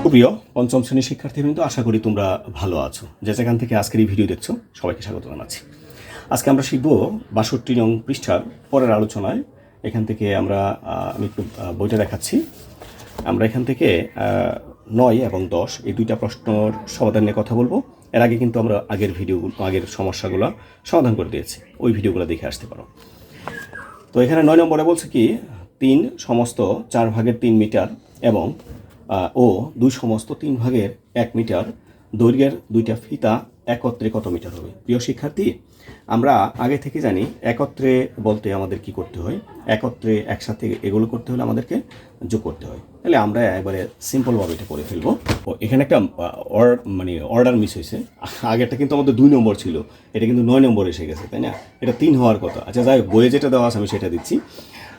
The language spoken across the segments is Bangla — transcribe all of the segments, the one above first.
প্রিয় পঞ্চম শ্রেণীর শিক্ষার্থীবৃন্দ, আশা করি তোমরা ভালো আছো। যে যেখান থেকে আজকের এই ভিডিও দেখছো সবাইকে স্বাগত জানাচ্ছি। আজকে আমরা শিখব ৬২ নং পৃষ্ঠার পরের আলোচনায়। এখান থেকে আমি একটু বইটা দেখাচ্ছি। আমরা এখান থেকে ৯ এবং ১০ এই দুইটা প্রশ্নর সমাধান নিয়ে কথা বলবো। এর আগে কিন্তু আমরা আগের সমস্যাগুলো সমাধান করে দিয়েছি, ওই ভিডিওগুলো দেখে আসতে পারো। তো এখানে ৯ নম্বরে বলছে কি ৩ সমস্ত ৪ ভাগের ৩ মিটার এবং ও ২ সমস্ত ৩ ভাগের ১ মিটার দৈর্ঘ্যের দুইটা ফিতা একত্রে কত মিটার হবে। প্রিয় শিক্ষার্থী, আমরা আগে থেকে জানি একত্রে বলতে আমাদের কি করতে হয়, একত্রে একসাথে এগুলো করতে হলে আমাদেরকে যোগ করতে হয়। তাহলে আমরা একবারে সিম্পলভাবে এটা করে ফেলবো। ও এখানে একটা অর্ডার মিস হয়েছে। আগেরটা কিন্তু আমাদের ২ নম্বর ছিল, এটা কিন্তু ৯ নম্বর এসে গেছে, তাই না? এটা ৩ হওয়ার কথা। আচ্ছা যাই হোক, বইয়ে যেটা দেওয়া আছে আমি সেটা দিচ্ছি।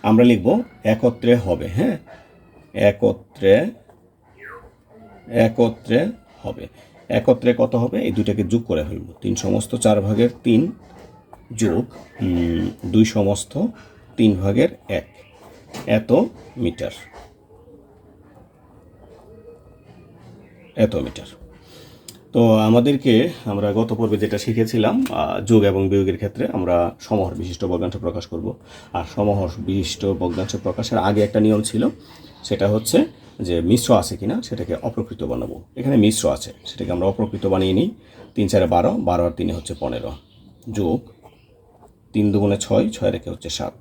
আমরা লিখবো একত্রে হবে, হ্যাঁ, একত্রে হবে। একত্রে কত হবে, এই দুইটাকে যোগ করে ফেলবো। ৩ সমস্ত ৪ ভাগের ৩ যোগ ২ সমস্ত ৩ ভাগের ১ এত মিটার। তো আমরা গত পর্বে যেটা শিখেছিলাম, যোগ এবং বিয়োগের ক্ষেত্রে আমরা সমহর বিশিষ্ট ভগ্নাংশ প্রকাশ করব। আর সমহর বিশিষ্ট ভগ্নাংশ প্রকাশের আগে একটা নিয়ম ছিল, সেটা হচ্ছে যে মিশ্র আছে কিনা সেটাকে অপ্রকৃত বানাবো। এখানে মিশ্র আছে, সেটাকে আমরা অপ্রকৃত বানিয়ে নিই। ৩ ৪ ১২, ১২ আর ৩ হচ্ছে ১৫, যোগ ৩ ২ ৬, ৬ রেখে হচ্ছে ৭।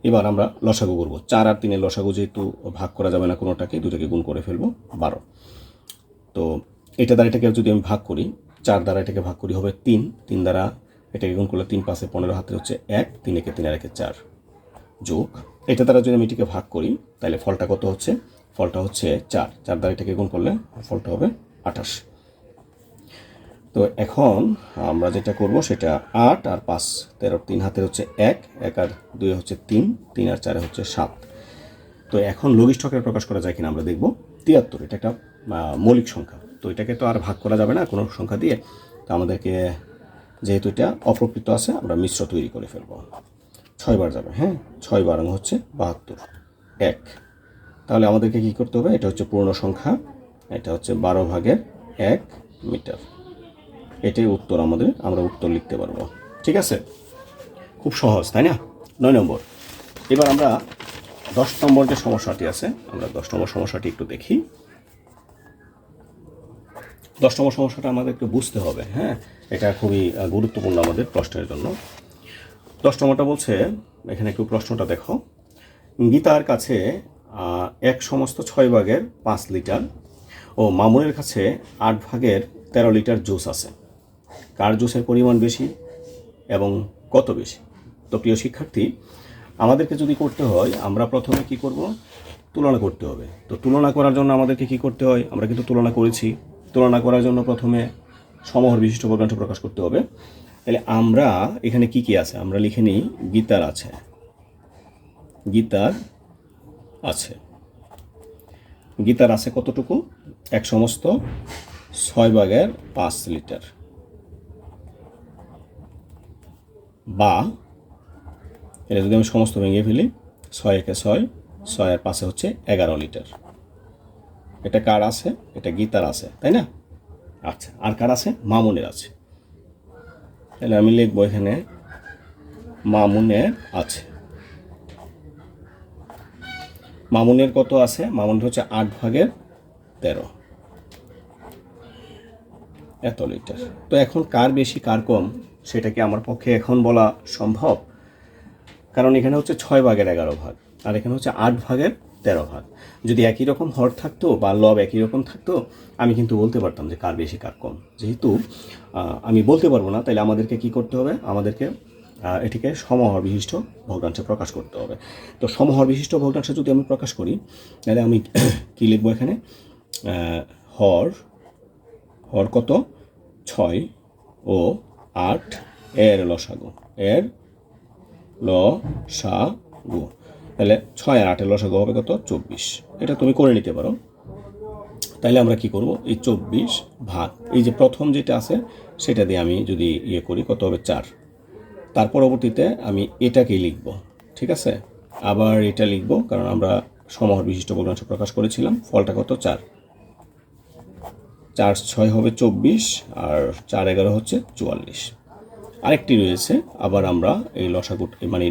এবার আমরা লসাগু করব। ৪ আর ৩ লসাগু যেহেতু ভাগ করা যাবে না কোনোটাকে, দুটাকে গুণ করে ফেলবো ১২। তো এটা দ্বারা এটাকে যদি আমি ভাগ করি, ৪ দ্বারা এটাকে ভাগ করি হবে ৩, ৩ দ্বারা এটাকে গুণ করলে ৩ ৫ ১৫, হাতে হচ্ছে ১, ৩ একে ৩ আর একে ৪, যোগ এটা দ্বারা যদি আমি এটিকে ভাগ করি তাহলে ফলটা কত হচ্ছে, ফলটা হচ্ছে ৪, ৪ দ্বারা এটাকে গুণ করলে ফলটা হবে ২৮। তো এখন আমরা যেটা করব সেটা ৮ আর ৫, ১৩, ৩ হাতে হচ্ছে ১, ১ আর ২ হচ্ছে ৩, ৩ আর ৪ হচ্ছে ৭। তো এখন লঘিষ্ঠ আকারে প্রকাশ করা যায় কিনা আমরা দেখব। ৭৩ এটা একটা মৌলিক সংখ্যা, তো এটাকে তো আর ভাগ করা যাবে না কোনো সংখ্যা দিয়ে। তো আমাদেরকে যেহেতু এটা অপ্রকৃত আছে, আমরা মিশ্র তৈরি করে ফেলব। ৬ বার যাবে, হ্যাঁ, ৬ বার হচ্ছে ৭২, ১। তাহলে আমাদেরকে কি করতে হবে, এটা হচ্ছে পূর্ণ সংখ্যা, এটা হচ্ছে ১২ ভাগের ১ মিটার। এটাই উত্তর আমরা উত্তর লিখতে পারবো। ঠিক আছে, খুব সহজ, তাই না? ৯ নম্বর। এবার আমরা ১০ নম্বর যে সমস্যাটি আছে, আমরা ১০ নম্বর সমস্যাটি একটু দেখি। ১০ নম্বর সমস্যাটা আমাদেরকে বুঝতে হবে, হ্যাঁ, এটা খুবই গুরুত্বপূর্ণ আমাদের প্রশ্নের জন্য। ১০ নম্বরটা বলছে, এখানে একটু প্রশ্নটা দেখো। গীতার কাছে ১ সমস্ত ৬ ভাগের ৫ লিটার ও মামুনের কাছে ৮ ভাগের ১৩ লিটার জুস আছে। কার জুসের পরিমাণ বেশি এবং কত বেশি? তো প্রিয় শিক্ষার্থী, আমাদেরকে যদি করতে হয়, আমরা প্রথমে কি করব, তুলনা করতে হবে। তো তুলনা করার জন্য আমাদেরকে কি করতে হয়, আমরা কিন্তু তুলনা করেছি। তুলনা করার জন্য প্রথমে সমহর বিশিষ্ট ভগ্নাংশ প্রকাশ করতে হবে। তাহলে আমরা এখানে কি কি আছে আমরা লিখে নিই। গীতার আছে, গীতার আছে কতটুকু, ১ সমস্ত ৬ ভাগের ৫ লিটার, বা এটা যদি আমি সমস্ত ভেঙে ফেলি, ৬ একে ৬, ৬ আর ৫ হচ্ছে ১১ লিটার। এটা কার আছে, এটা গীতার আছে, তাই না? আচ্ছা, আর কার আছে, মামুনের আছে। তাহলে আমি লিখবো এখানে মামুনের আছে। মামুনের কত আছে, মামুনের হচ্ছে ৮ ভাগের ১৩, এত লিটার। তো এখন কার বেশি কার কম সেটা কি আমার পক্ষে এখন বলা সম্ভব? কারণ এখানে হচ্ছে ৬ ভাগের ১১ ভাগ আর এখানে হচ্ছে ৮ ভাগের ১৩ ভাগ। যদি একই রকম হর থাকতো বা লব একই রকম থাকতো, আমি কিন্তু বলতে পারতাম যে কার বেশি কার কম। যেহেতু আমি বলতে পারবো না, তাহলে আমাদেরকে কি করতে হবে, আমাদেরকে এটিকে সমহর বিশিষ্ট ভগ্নাংশে প্রকাশ করতে হবে। তো সমহর বিশিষ্ট ভগ্নাংশে যদি আমি প্রকাশ করি, তাহলে আমি কী লিখবো এখানে, হর কত, ৬ ও ৮ এর লসাগু, তাহলে ৬ আর ৮ লসাগু হবে কত, ২৪। এটা তুমি করে নিতে পারো। তাহলে আমরা কি করব, এই ২৪ ভাগ এই যে প্রথম যেটা আছে সেটা দিয়ে আমি যদি করি, কত হবে, ৪। তার পরবর্তীতে আমি এটাকেই লিখব, ঠিক আছে, আবার এটা লিখব, কারণ আমরা সমহর বিশিষ্ট ভগ্নাংশ প্রকাশ করেছিলাম। ফলটা কত, ৪, 4 × 6 হবে 24, আর 4 × 11 হচ্ছে 44। আরেকটি রয়েছে, আবার আমরা এই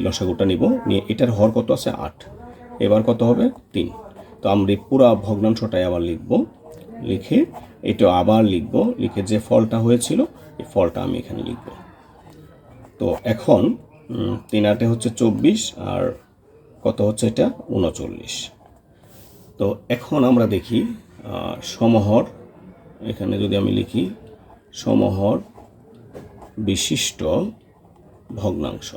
লসাগুটা নিব, নিয়ে এটার হর কত আছে 8, এবার কত হবে 3। তো আমরা পুরা ভগ্নাংশটাই আবার লিখব, লিখে এটা আবার লিখব, লিখে যে ফলটা হয়েছিল এই ফলটা আমি এখানে লিখব। তো এখন 3 × 8 হচ্ছে 24, আর কত হচ্ছে এটা 39। তো এখন আমরা দেখি সমহর, এখানে যদি আমি লিখি সমহর বিশিষ্ট ভগ্নাংশ,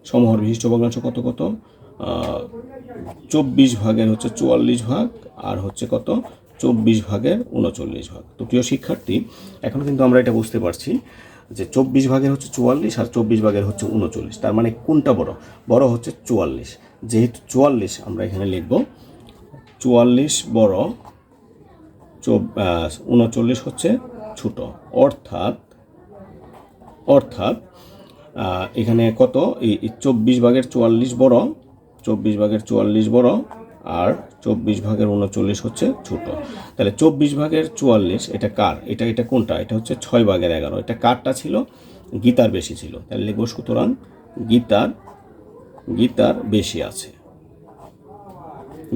সমহর বিশিষ্ট ভগ্নাংশ কত কত 24 ভাগের হচ্ছে 44 ভাগ, আর হচ্ছে কত 24 ভাগের 39 ভাগ। তো প্রিয় শিক্ষার্থী, এখন কিন্তু আমরা এটা বুঝতে পারছি যে 24 ভাগের হচ্ছে 44 আর 24 ভাগের হচ্ছে 39। তার মানে কোনটা বড়? বড় হচ্ছে 44। যেহেতু 44 আমরা এখানে লিখব 44 বড়, 39 হচ্ছে ছোট। অর্থাৎ এখানে কত, এই 24 ভাগের 44 বড়, 24 ভাগের 44 বড়, আর 24 ভাগের 39 হচ্ছে ছোট। তাহলে 24 ভাগের 44 এটা কার? এটা কোনটা? এটা হচ্ছে 6 ভাগের 11। এটা কারটা ছিল? গীতার বেশি ছিল। তাহলে লিখব সুতরাং গীতার বেশি আছে,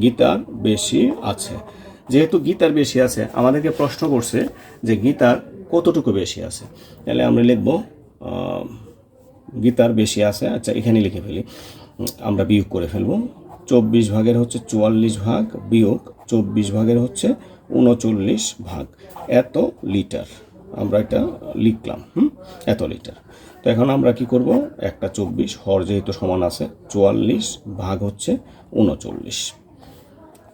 গীতার বেশি আছে। যেহেতু গীতার বেশি আছে, আমাদেরকে প্রশ্ন করছে যে গীতার কতটুকু বেশি আছে। তাহলে আমরা লিখব গীতার বেশি আছে। আচ্ছা, এখানে লিখে ফেলি, আমরা বিয়োগ করে ফেলব। 24 ভাগের হচ্ছে 44 ভাগ বিয়োগ 24 ভাগের হচ্ছে 39 ভাগ, এত লিটার। আমরা এটা লিখলাম, এত লিটার। তো এখন আমরা কি করব, একটা 24 হর যেহেতু সমান আছে, 44 ভাগ হচ্ছে 39।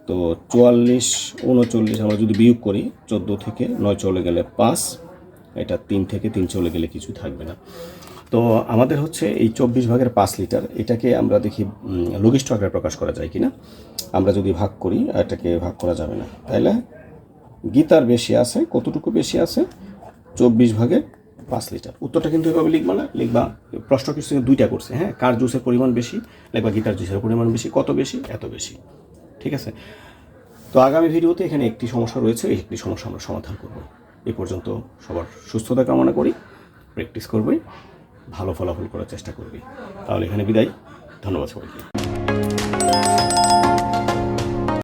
তো 44 39 আমরা যদি বিয়োগ করি, 14 থেকে 9 চলে গেলে 5, এটা 3 থেকে 3 চলে গেলে কিছু থাকবে না। তো আমাদের হচ্ছে এই 24 ভাগের 5 লিটার, এটাকে আমরা দেখি লঘিষ্ঠ আকারে প্রকাশ করা যায় কিনা। আমরা যদি ভাগ করি, এটাকে ভাগ করা যাবে না। তাহলে গীতার বেশি আছে, কতটুকু বেশি আছে? 24 ভাগের 5 লিটার। উত্তরটা কিন্তু এভাবে লিখবা না, লিখবা প্রশ্ন কিছু দুইটা করছে, হ্যাঁ, কার জুসের পরিমাণ বেশি, লিখবা গীতার জুসের পরিমাণ বেশি। কত বেশি? এত বেশি। ঠিক আছে। তো আগামী ভিডিওতে এখানে একটি সমস্যা রয়েছে, এই একটি সমস্যা আমরা সমাধান করব। এই পর্যন্ত সবার সুস্থতা কামনা করি, প্র্যাকটিস করবে, ভালো ফলাফল করার চেষ্টা করবে। তাহলে এখানে বিদায়, ধন্যবাদ সবাইকে।